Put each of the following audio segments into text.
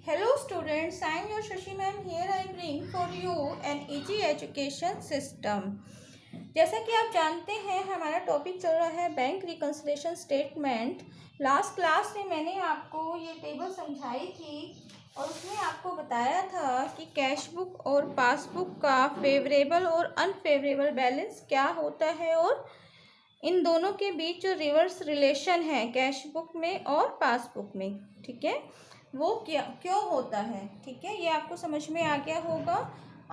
Hello students, I am your Shashi ma'am. Here I bring for you an easy education system. जैसा कि आप जानते हैं हमारा टॉपिक चल रहा है bank reconciliation statement. Last class में मैंने आपको ये टेबल समझाई थी और उसमें आपको बताया था कि कैश बुक और पासबुक का फेवरेबल और अनफेवरेबल बैलेंस क्या होता है और इन दोनों के बीच जो रिवर्स रिलेशन है कैश बुक में और पासबुक में, ठीक है, वो क्या क्यों होता है। ठीक है, ये आपको समझ में आ गया होगा।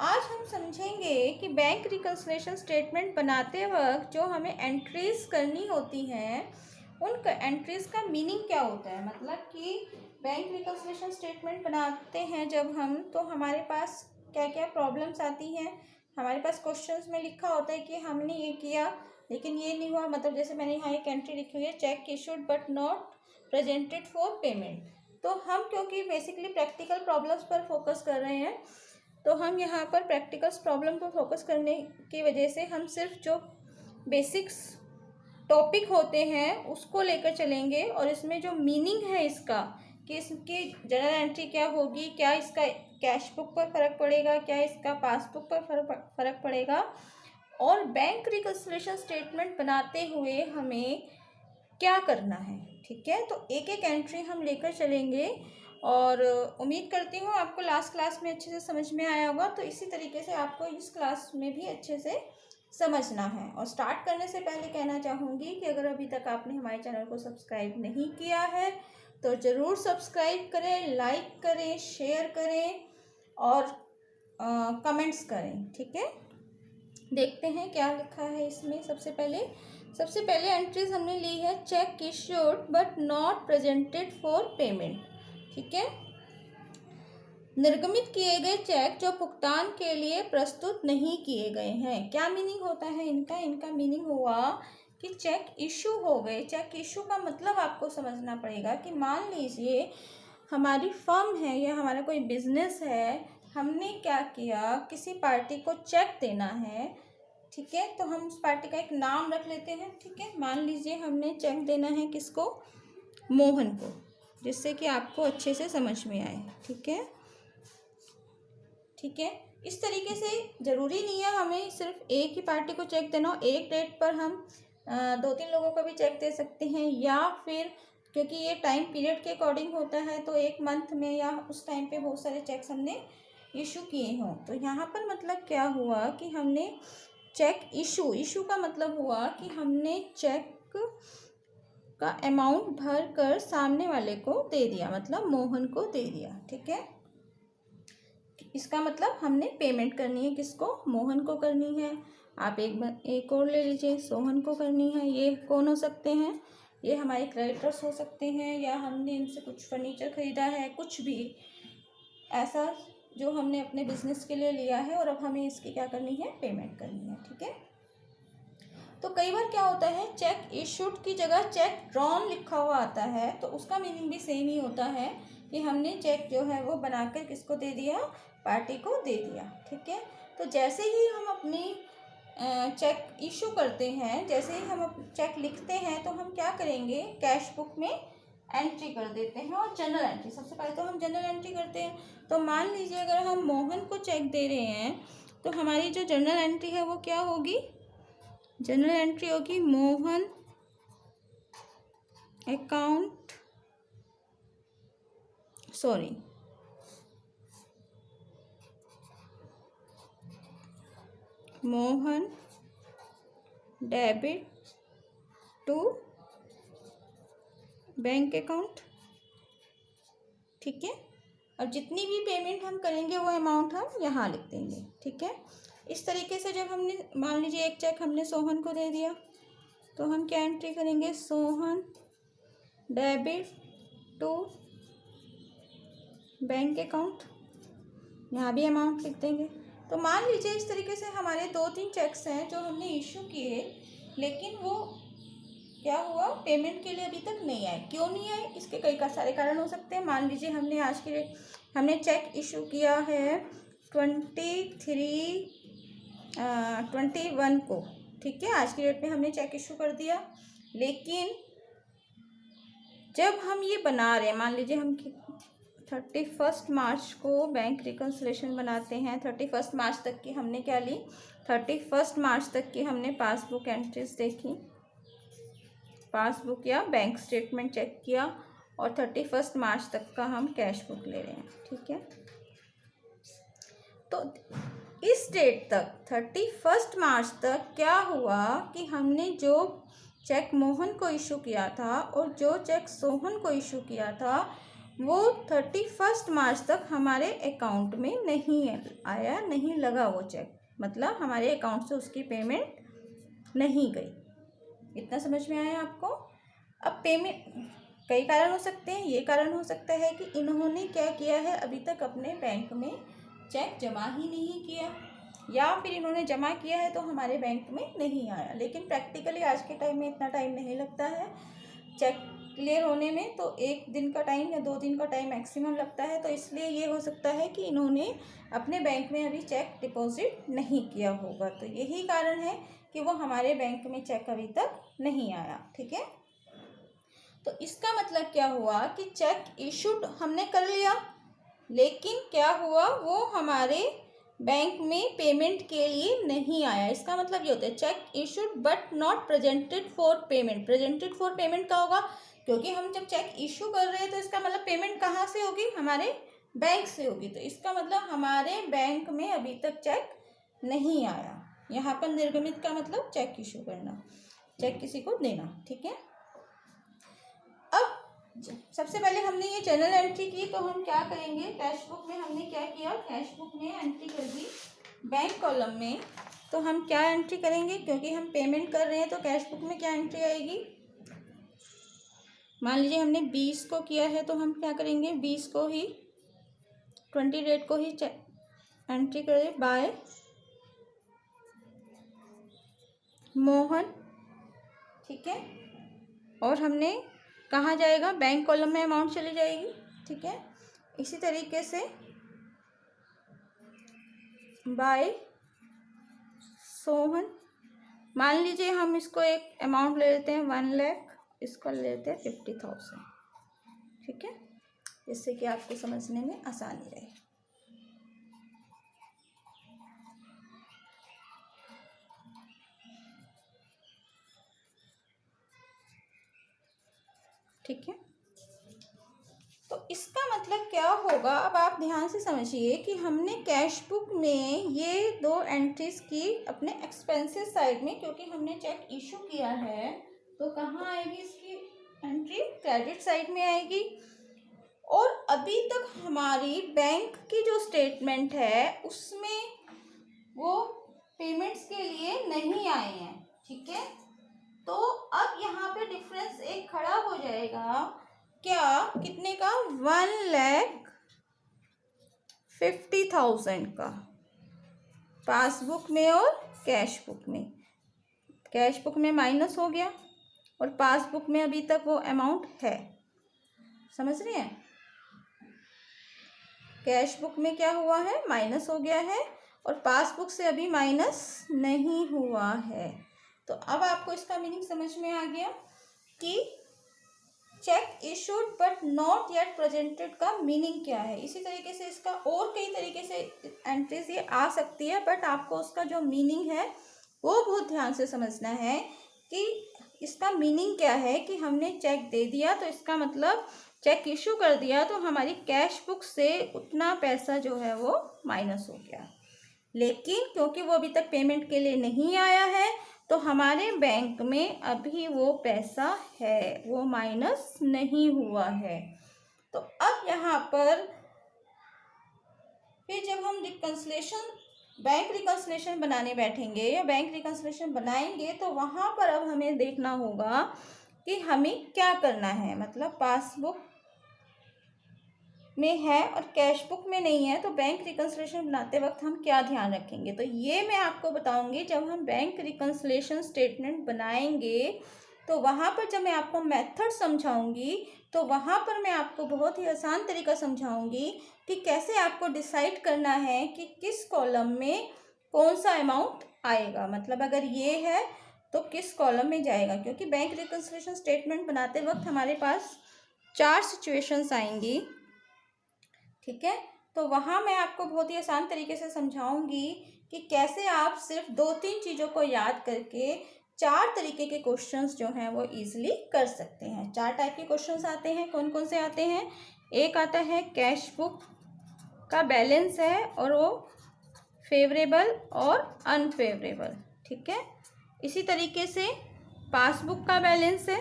आज हम समझेंगे कि बैंक रिकंसिलिएशन स्टेटमेंट बनाते वक्त जो हमें एंट्रीज करनी होती हैं उन एंट्रीज का मीनिंग क्या होता है। मतलब कि बैंक रिकंसिलिएशन स्टेटमेंट बनाते हैं जब हम, तो हमारे पास क्या क्या प्रॉब्लम्स आती हैं। हमारे पास क्वेश्चंस में लिखा होता है कि हमने ये किया लेकिन ये नहीं हुआ। मतलब जैसे मैंने यहाँ एक एंट्री लिखी हुई है, check issued but not presented for payment. तो हम क्योंकि बेसिकली प्रैक्टिकल प्रॉब्लम्स पर फोकस कर रहे हैं, तो हम यहाँ पर प्रैक्टिकल्स प्रॉब्लम पर फोकस करने की वजह से हम सिर्फ जो बेसिक्स टॉपिक होते हैं उसको लेकर चलेंगे और इसमें जो मीनिंग है इसका कि इसकी जनरल एंट्री क्या होगी, क्या इसका कैश बुक पर फ़र्क पड़ेगा, क्या इसका पासबुक पर फ़र्क पड़ेगा, और बैंक रिकंसिलिएशन स्टेटमेंट बनाते हुए हमें क्या करना है। ठीक है, तो एक एक एंट्री हम लेकर चलेंगे और उम्मीद करती हूँ आपको लास्ट क्लास में अच्छे से समझ में आया होगा। तो इसी तरीके से आपको इस क्लास में भी अच्छे से समझना है। और स्टार्ट करने से पहले कहना चाहूँगी कि अगर अभी तक आपने हमारे चैनल को सब्सक्राइब नहीं किया है तो ज़रूर सब्सक्राइब करें, लाइक करें, शेयर करें और कमेंट्स करें। ठीक है, देखते हैं क्या लिखा है इसमें। सबसे पहले एंट्रीज हमने ली है, check issued but not presented for payment. ठीक है, निर्गमित किए गए चेक जो भुगतान के लिए प्रस्तुत नहीं किए गए हैं। क्या मीनिंग होता है इनका मीनिंग हुआ कि चेक इशू हो गए। चेक इशू का मतलब आपको समझना पड़ेगा कि मान लीजिए हमारी फर्म है या हमारा कोई बिजनेस है, हमने क्या किया, किसी पार्टी को चेक देना है। ठीक है, तो हम उस पार्टी का एक नाम रख लेते हैं। ठीक है, मान लीजिए हमने चेक देना है किसको, मोहन को, जिससे कि आपको अच्छे से समझ में आए। ठीक है, इस तरीके से ज़रूरी नहीं है हमें सिर्फ एक ही पार्टी को चेक देना हो। एक डेट पर हम 2-3 लोगों को भी चेक दे सकते हैं, या फिर क्योंकि ये टाइम पीरियड के अकॉर्डिंग होता है तो एक मंथ में या उस टाइम पे बहुत सारे चेक्स हमने इशू किए हों। तो यहाँ पर मतलब क्या हुआ कि हमने चेक इशू का मतलब हुआ कि हमने चेक का अमाउंट भर कर सामने वाले को दे दिया, मतलब मोहन को दे दिया। ठीक है, इसका मतलब हमने पेमेंट करनी है, किसको, मोहन को करनी है। आप एक और ले लीजिए, सोहन को करनी है। ये कौन हो सकते हैं, ये हमारे क्रेडिटर्स हो सकते हैं, या हमने इनसे कुछ फर्नीचर ख़रीदा है, कुछ भी ऐसा जो हमने अपने बिजनेस के लिए लिया है और अब हमें इसकी क्या करनी है, पेमेंट करनी है। ठीक है, तो कई बार क्या होता है, चेक इशूड की जगह चेक ड्रॉन लिखा हुआ आता है, तो उसका मीनिंग भी सेम ही होता है कि हमने चेक जो है वो बनाकर किसको दे दिया, पार्टी को दे दिया। ठीक है, तो जैसे ही हम अपनी चेक इशू करते हैं, जैसे ही हम चेक लिखते हैं, तो हम क्या करेंगे, कैश बुक में एंट्री कर देते हैं। और जनरल एंट्री, सबसे पहले तो हम जनरल एंट्री करते हैं। तो मान लीजिए अगर हम मोहन को चेक दे रहे हैं तो हमारी जो जनरल एंट्री है वो क्या होगी, जनरल एंट्री होगी Mohan account, Mohan debit to bank account. ठीक है, और जितनी भी पेमेंट हम करेंगे वो अमाउंट हम यहाँ लिख देंगे। ठीक है, इस तरीके से जब हमने, मान लीजिए एक चेक हमने सोहन को दे दिया, तो हम क्या एंट्री करेंगे, Sohan debit to bank account, यहाँ भी अमाउंट लिख देंगे। तो मान लीजिए इस तरीके से हमारे 2-3 चेक्स हैं जो हमने इशू किए, लेकिन वो क्या हुआ, पेमेंट के लिए अभी तक नहीं आए। क्यों नहीं आए, इसके कई सारे कारण हो सकते हैं। मान लीजिए हमने आज के हमने चेक इशू किया है 21 को। ठीक है, आज की डेट में हमने चेक इशू कर दिया, लेकिन जब हम ये बना रहे हैं, मान लीजिए हम 31 मार्च को बैंक रिकन्सिलेशन बनाते हैं। 31 मार्च तक की हमने क्या ली, 31 मार्च तक की हमने पासबुक एंट्रीज देखी, पासबुक या बैंक स्टेटमेंट चेक किया, और 31 मार्च तक का हम कैश बुक ले रहे हैं। ठीक है, तो इस डेट तक 31 मार्च तक क्या हुआ कि हमने जो चेक मोहन को इशू किया था और जो चेक सोहन को इशू किया था वो 31 मार्च तक हमारे अकाउंट में नहीं आया, नहीं लगा वो चेक, मतलब हमारे अकाउंट से उसकी पेमेंट नहीं गई। इतना समझ में आया आपको? अब पेमेंट कई कारण हो सकते हैं। ये कारण हो सकता है कि इन्होंने क्या किया है, अभी तक अपने बैंक में चेक जमा ही नहीं किया, या फिर इन्होंने जमा किया है तो हमारे बैंक में नहीं आया। लेकिन प्रैक्टिकली आज के टाइम में इतना टाइम नहीं लगता है चेक क्लियर होने में, तो 1 दिन का टाइम या 2 दिन का टाइम मैक्सिमम लगता है। तो इसलिए ये हो सकता है कि इन्होंने अपने बैंक में अभी चेक डिपॉजिट नहीं किया होगा, तो यही कारण है कि वो हमारे बैंक में चेक अभी तक नहीं आया। ठीक है, तो इसका मतलब क्या हुआ कि चेक इशूड हमने कर लिया, लेकिन क्या हुआ, वो हमारे बैंक में पेमेंट के लिए नहीं आया। इसका मतलब ये होता है check issued but not presented for payment. Presented for payment का होगा क्योंकि हम जब चेक इशू कर रहे हैं तो इसका मतलब पेमेंट कहाँ से होगी, हमारे बैंक से होगी। तो इसका मतलब हमारे बैंक में अभी तक चेक नहीं आया। यहाँ पर निर्गमित का मतलब चेक इशू करना, चेक किसी को देना। ठीक है, अब सबसे पहले हमने ये जर्नल एंट्री की, तो हम क्या करेंगे, कैश बुक में हमने क्या किया, कैश बुक में एंट्री कर दी बैंक कॉलम में। तो हम क्या एंट्री करेंगे, क्योंकि हम पेमेंट कर रहे हैं तो कैश बुक में क्या एंट्री आएगी। मान लीजिए हमने 20 को किया है तो हम क्या करेंगे, 20 को ही 20 डेट को ही एंट्री करें बाय मोहन। ठीक है, और हमने कहाँ जाएगा, बैंक कॉलम में अमाउंट चली जाएगी। ठीक है, इसी तरीके से बाय सोहन, मान लीजिए हम इसको एक अमाउंट ले लेते हैं 1 लाख, इसको ले लेते हैं 50,000। ठीक है, जिससे कि आपको समझने में आसानी रहे। ठीक है, तो इसका मतलब क्या होगा, अब आप ध्यान से समझिए कि हमने कैश बुक में ये 2 एंट्रीज की अपने एक्सपेंसेस साइड में, क्योंकि हमने चेक इशू किया है तो कहाँ आएगी इसकी एंट्री, क्रेडिट साइड में आएगी। और अभी तक हमारी बैंक की जो स्टेटमेंट है उसमें वो पेमेंट्स के लिए नहीं आए हैं। ठीक है, तो अब यहाँ पे डिफरेंस एक खड़ा हो जाएगा, क्या, कितने का, 1,50,000 का पासबुक में और कैश बुक में। कैश बुक में माइनस हो गया और पासबुक में अभी तक वो अमाउंट है। समझ रहे हैं, कैश बुक में क्या हुआ है, माइनस हो गया है, और पासबुक से अभी माइनस नहीं हुआ है। तो अब आपको इसका मीनिंग समझ में आ गया कि check issued but not yet presented का मीनिंग क्या है। इसी तरीके से इसका और कई तरीके से एंट्रीज ये आ सकती है, बट आपको उसका जो मीनिंग है वो बहुत ध्यान से समझना है कि इसका मीनिंग क्या है। कि हमने चेक दे दिया तो इसका मतलब चेक इशू कर दिया तो हमारी कैश बुक से उतना पैसा जो है वो माइनस हो गया, लेकिन क्योंकि वो अभी तक पेमेंट के लिए नहीं आया है तो हमारे बैंक में अभी वो पैसा है, वो माइनस नहीं हुआ है। तो अब यहाँ पर फिर जब हम बैंक रिकन्सिलेशन बनाने बैठेंगे या बैंक रिकन्सिलेशन बनाएंगे तो वहाँ पर अब हमें देखना होगा कि हमें क्या करना है। मतलब पासबुक में है और कैश बुक में नहीं है, तो बैंक रिकन्सिलेशन बनाते वक्त हम क्या ध्यान रखेंगे, तो ये मैं आपको बताऊंगी। जब हम बैंक रिकन्सिलेशन स्टेटमेंट बनाएंगे तो वहाँ पर जब मैं आपको मेथड समझाऊंगी तो वहाँ पर मैं आपको बहुत ही आसान तरीका समझाऊंगी कि कैसे आपको डिसाइड करना है कि किस कॉलम में कौन सा अमाउंट आएगा। मतलब अगर ये है तो किस कॉलम में जाएगा, क्योंकि बैंक रिकन्सिलेशन स्टेटमेंट बनाते वक्त हमारे पास 4 सिचुएशंस आएंगी। ठीक है। तो वहाँ मैं आपको बहुत ही आसान तरीके से समझाऊंगी कि कैसे आप सिर्फ 2-3 चीज़ों को याद करके 4 तरीके के क्वेश्चंस जो हैं वो इजीली कर सकते हैं। 4 टाइप के क्वेश्चंस आते हैं। कौन कौन से आते हैं? एक आता है कैश बुक का बैलेंस है और वो फेवरेबल और अनफेवरेबल, ठीक है। इसी तरीके से पासबुक का बैलेंस है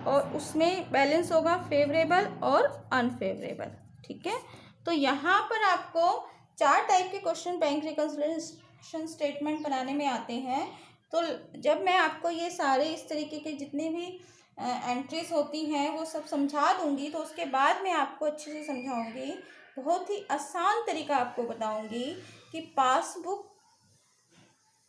और उसमें बैलेंस होगा फेवरेबल और अनफेवरेबल, ठीक है। तो यहाँ पर आपको 4 टाइप के क्वेश्चन बैंक रिकन्सिलिएशन स्टेटमेंट बनाने में आते हैं। तो जब मैं आपको ये सारे इस तरीके के जितने भी एंट्रीज होती हैं वो सब समझा दूंगी, तो उसके बाद मैं आपको अच्छे से समझाऊंगी, बहुत ही आसान तरीका आपको बताऊंगी कि पासबुक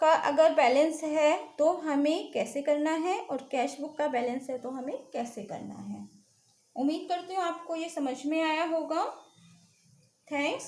का अगर बैलेंस है तो हमें कैसे करना है और कैश बुक का बैलेंस है तो हमें कैसे करना है। उम्मीद करती हूँ आपको ये समझ में आया होगा। थैंक्स।